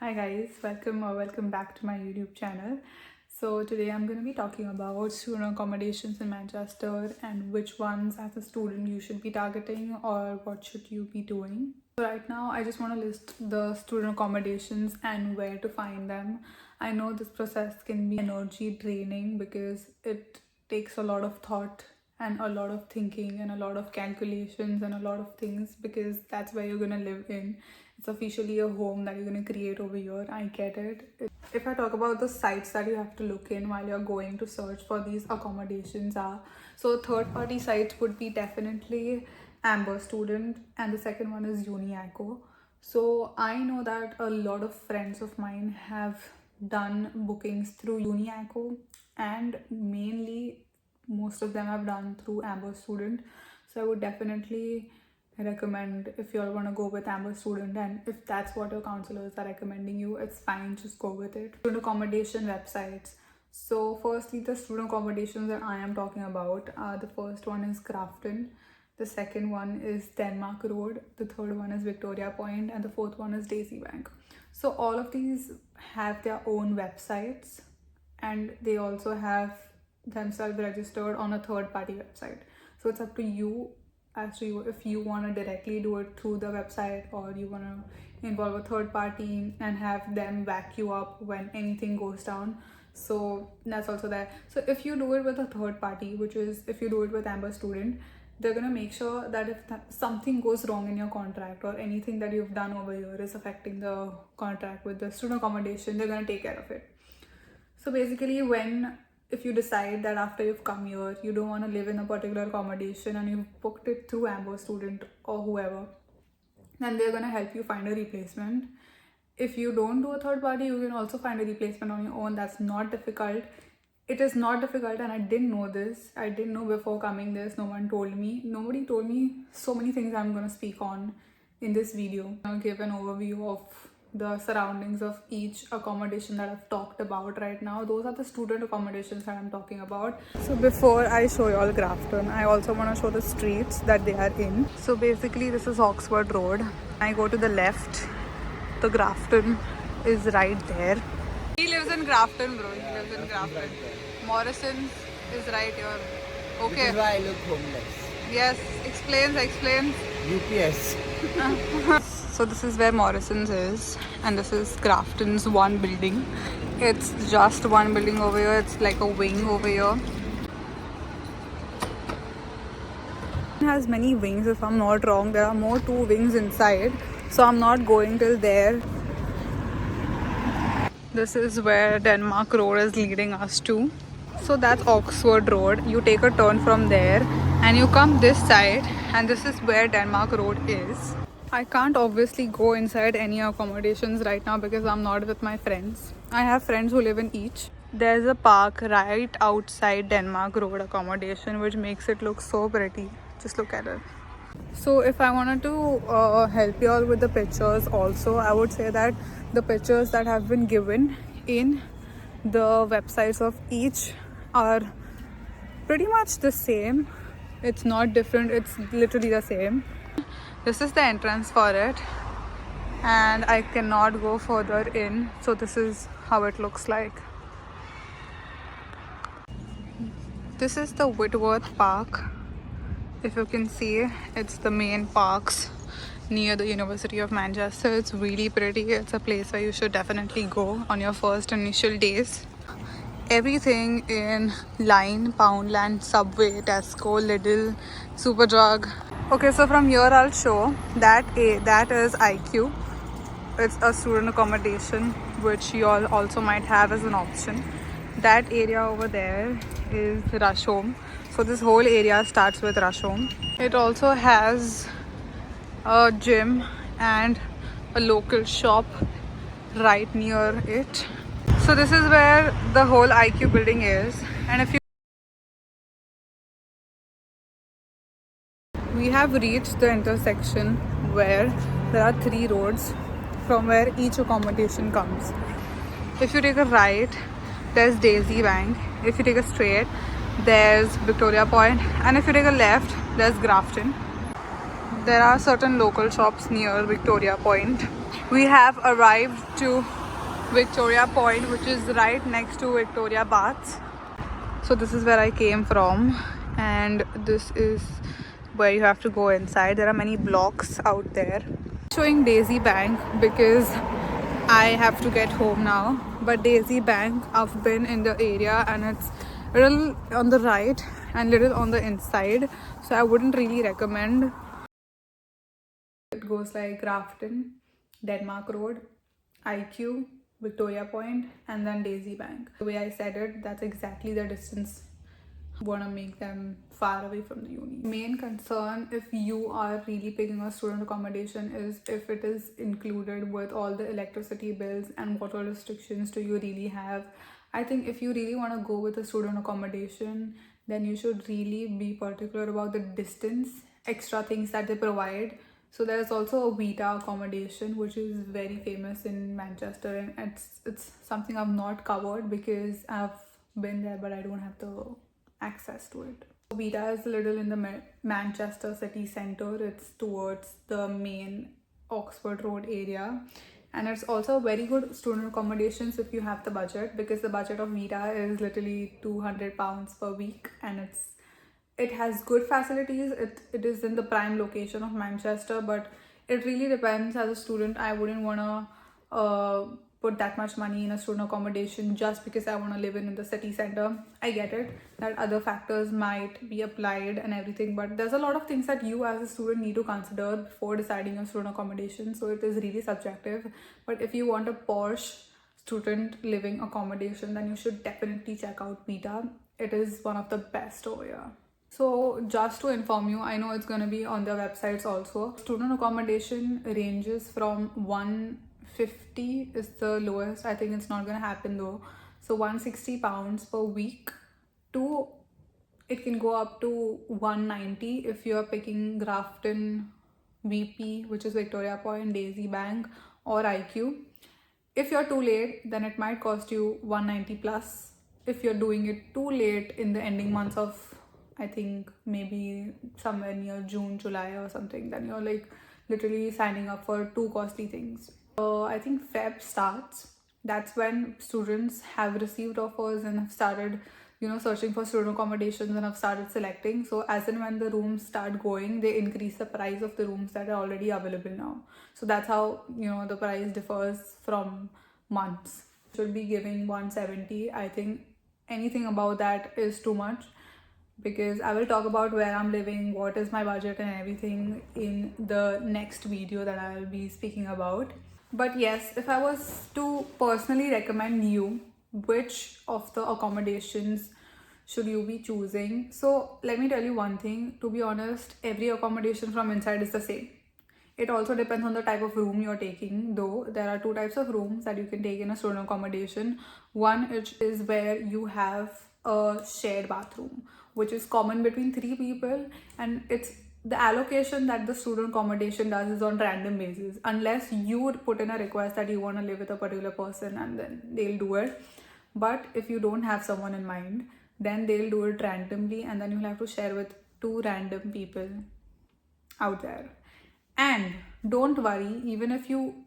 Hi guys, welcome back to my YouTube channel. So today I'm going to be talking about student accommodations in Manchester and which ones as a student you should be targeting or what should you be doing. So right now I just want to list the student accommodations and where to find them. I know this process can be energy draining because it takes a lot of thought and a lot of thinking and a lot of calculations and a lot of things because that's where you're going to live in. It's officially a home that you're going to create over here. I get it. If I talk about the sites that you have to look in while you're going to search for these accommodations are, so third party sites would be definitely Amber Student and the second one is Uniaco. So I know that a lot of friends of mine have done bookings through Uniaco and mainly most of them have done through Amber Student. So I would definitely recommend if you all want to go with Amber Student, and if that's what your counselors are recommending you, it's fine, just go with it. Student accommodation websites. So firstly, the student accommodations that I am talking about, the first one is Grafton, the second one is Denmark Road, the third one is Victoria Point, and the fourth one is Daisy Bank. So all of these have their own websites and they also have themselves registered on a third party website. So it's up to you as to if you want to directly do it through the website or you want to involve a third party and have them back you up when anything goes down. So that's also there. So if you do it with a third party, which is if you do it with Amber Student, they're going to make sure that if something goes wrong in your contract or anything that you've done over here is affecting the contract with the student accommodation, they're going to take care of it. So basically, if you decide that after you've come here you don't want to live in a particular accommodation and you've booked it through Amber Student or whoever, then they're going to help you find a replacement. If you don't do a third party, you can also find a replacement on your own. That's not difficult. It is not difficult, and I didn't know this. I didn't know before coming this. No one told me. Nobody told me so many things I'm going to speak on in this video. I'll give an overview of the surroundings of each accommodation that I've talked about right now. Those are the student accommodations that I'm talking about. So before I show you all Grafton, I also want to show the streets that they are in. So basically this is Oxford Road. I go to the left. The Grafton is right there. He lives in Grafton, bro. He lives in Grafton. Morrison's is right here. Okay. This is why I look homeless. Yes, explains. UPS. So this is where Morrison's is, and this is Grafton's one building. It's just one building over here. It's like a wing over here. It has many wings, if I'm not wrong. There are more 2 wings inside, so I'm not going till there. This is where Denmark Road is leading us to. So that's Oxford Road. You take a turn from there and you come this side, and this is where Denmark Road is. I can't obviously go inside any accommodations right now because I'm not with my friends. I have friends who live in each. There's a park right outside Denmark Road accommodation, which makes it look so pretty. Just look at it. So if I wanted to help you all with the pictures also, I would say that the pictures that have been given in the websites of each are pretty much the same. It's not different, it's literally the same. This is the entrance for it, and I cannot go further in, so this is how it looks like. This is the Whitworth Park. If you can see, it's the main parks near the University of Manchester. It's really pretty. It's a place where you should definitely go on your first initial days. Everything in Line, Poundland, Subway, Tesco, Lidl, Superdrug. Okay, so from here I'll show that that is IQ. It's a student accommodation which you all also might have as an option. That area over there is Rush Home. So this whole area starts with Rush Home. It also has a gym and a local shop right near it. So this is where the whole IQ building is, and if you we have reached the intersection where there are 3 roads from where each accommodation comes. If you take a right, there's Daisy Bank. If you take a straight, there's Victoria Point, and if you take a left, there's Grafton. there are certain local shops near Victoria Point. We have arrived to Victoria Point, which is right next to Victoria Baths. So this is where I came from, and this is where you have to go inside. There are many blocks out there. Showing Daisy Bank because I have to get home now. But Daisy Bank, I've been in the area and it's a little on the right and little on the inside. So I wouldn't really recommend. It goes like Grafton, Denmark Road, IQ, Victoria Point, and then Daisy Bank. The way I said it, that's exactly the distance. Want to make them far away from the uni. Main concern if you are really picking a student accommodation is if it is included with all the electricity bills and water restrictions do you really have. I think if you really want to go with a student accommodation, then you should really be particular about the distance, extra things that they provide. So there's also a Vita accommodation which is very famous in Manchester, and it's something I've not covered because I've been there but I don't have the access to it. Vita is a little in the Manchester city centre. It's towards the main Oxford Road area, and it's also very good student accommodations if you have the budget, because the budget of Vita is literally £200 per week, and it has good facilities. It is in the prime location of Manchester, but it really depends. As a student, I wouldn't want to put that much money in a student accommodation just because I want to live in the city center. I get it that other factors might be applied and everything, but there's a lot of things that you as a student need to consider before deciding your student accommodation. So it is really subjective. But if you want a posh student living accommodation, then you should definitely check out Vita. It is one of the best over here. So just to inform you, I know it's going to be on their websites also. Student accommodation ranges from 150 is the lowest. I think it's not going to happen though. So £160 per week to it can go up to 190 if you're picking Grafton, VP, which is Victoria Point, Daisy Bank, or IQ. If you're too late, then it might cost you 190 plus. If you're doing it too late in the ending months of, I think maybe somewhere near June, July or something, then you're like literally signing up for two costly things. I think Feb starts. That's when students have received offers and have started, searching for student accommodations and have started selecting. So as and when the rooms start going, they increase the price of the rooms that are already available now. So that's how, the price differs from months. Should be giving 170. I think anything above that is too much, because I will talk about where I'm living, what is my budget and everything in the next video that I will be speaking about. But yes, if I was to personally recommend you which of the accommodations should you be choosing, so let me tell you one thing. To be honest, every accommodation from inside is the same. It also depends on the type of room you're taking, though. There are two types of rooms that you can take in a student accommodation. One is where you have a shared bathroom, which is common between three people, and it's the allocation that the student accommodation does is on random basis, unless you would put in a request that you want to live with a particular person, and then they'll do it. But if you don't have someone in mind, then they'll do it randomly, and then you'll have to share with two random people out there. And don't worry, even if you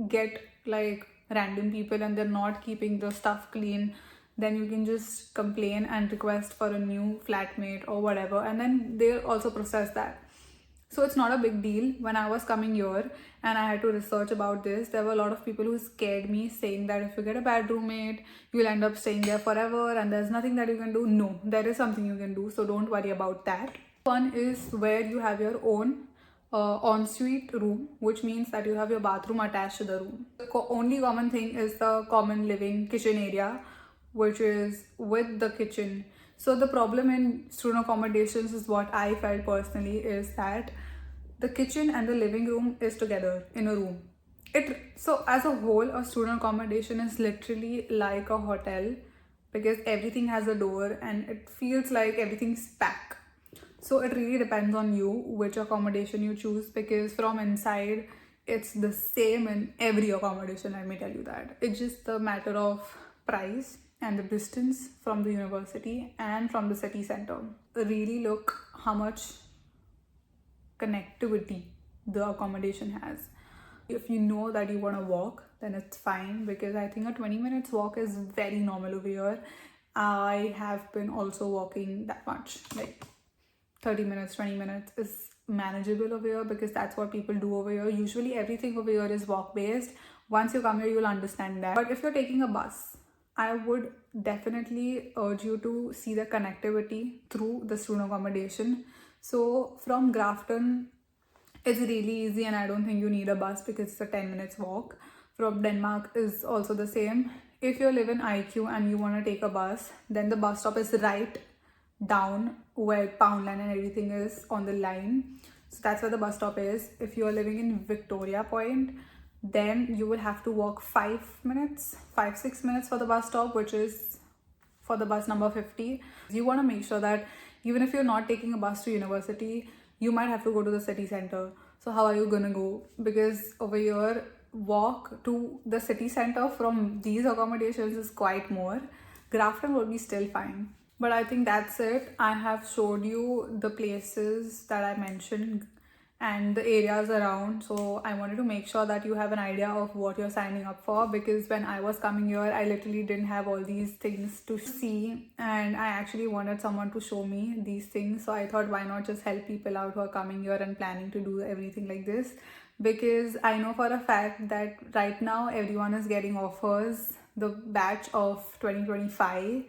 get like random people and they're not keeping the stuff clean, then you can just complain and request for a new flatmate or whatever, and then they'll also process that. So it's not a big deal. When I was coming here and I had to research about this, there were a lot of people who scared me, saying that if you get a bad roommate, you'll end up staying there forever and there's nothing that you can do. No, there is something you can do, so don't worry about that. One is where you have your own ensuite room, which means that you have your bathroom attached to the room. The only common thing is the common living kitchen area, which is with the kitchen. So the problem in student accommodations is what I felt personally is that the kitchen and the living room is together in a room. So as a whole, a student accommodation is literally like a hotel, because everything has a door and it feels like everything's packed. So it really depends on you which accommodation you choose, because from inside it's the same in every accommodation, let me tell you that. It's just a matter of price and the distance from the university and from the city center. Really look how much connectivity the accommodation has. If you know that you want to walk, then it's fine, because I think a 20 minutes walk is very normal over here. I have been also walking that much, like 30 minutes, 20 minutes is manageable over here, because that's what people do over here. Usually everything over here is walk based. Once you come here, you'll understand that. But if you're taking a bus, I would definitely urge you to see the connectivity through the student accommodation. So from Grafton, it's really easy, and I don't think you need a bus because it's a 10 minutes walk. From Denmark is also the same. If you live in IQ and you want to take a bus, then the bus stop is right down where Poundland and everything is on the line. So that's where the bus stop is. If you are living in Victoria Point, then you will have to walk 6 minutes for the bus stop, which is for the bus number 50. You want to make sure that even if you're not taking a bus to university, you might have to go to the city center. So how are you gonna go? Because over here, walk to the city center from these accommodations is quite more. Grafton will be still fine. But I think that's it. I have showed you the places that I mentioned and the areas around. So I wanted to make sure that you have an idea of what you're signing up for, because when I was coming here, I literally didn't have all these things to see, and I actually wanted someone to show me these things. So I thought, why not just help people out who are coming here and planning to do everything like this, because I know for a fact that right now everyone is getting offers. The batch of 2025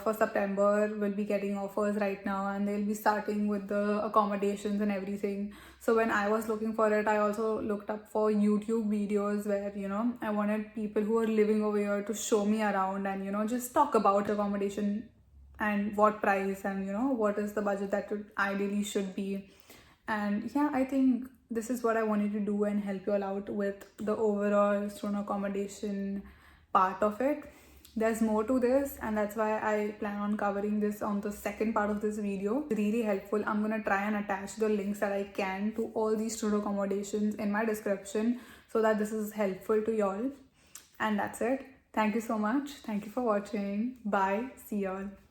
for September will be getting offers right now, and they'll be starting with the accommodations and everything. So when I was looking for it, I also looked up for YouTube videos where, I wanted people who are living over here to show me around and, just talk about accommodation and what price and, what is the budget that it ideally should be. And yeah, I think this is what I wanted to do and help you all out with the overall student accommodation part of it. There's more to this, and that's why I plan on covering this on the second part of this video. Really helpful. I'm gonna try and attach the links that I can to all these student accommodations in my description so that this is helpful to y'all. And that's it. Thank you so much. Thank you for watching. Bye. See y'all.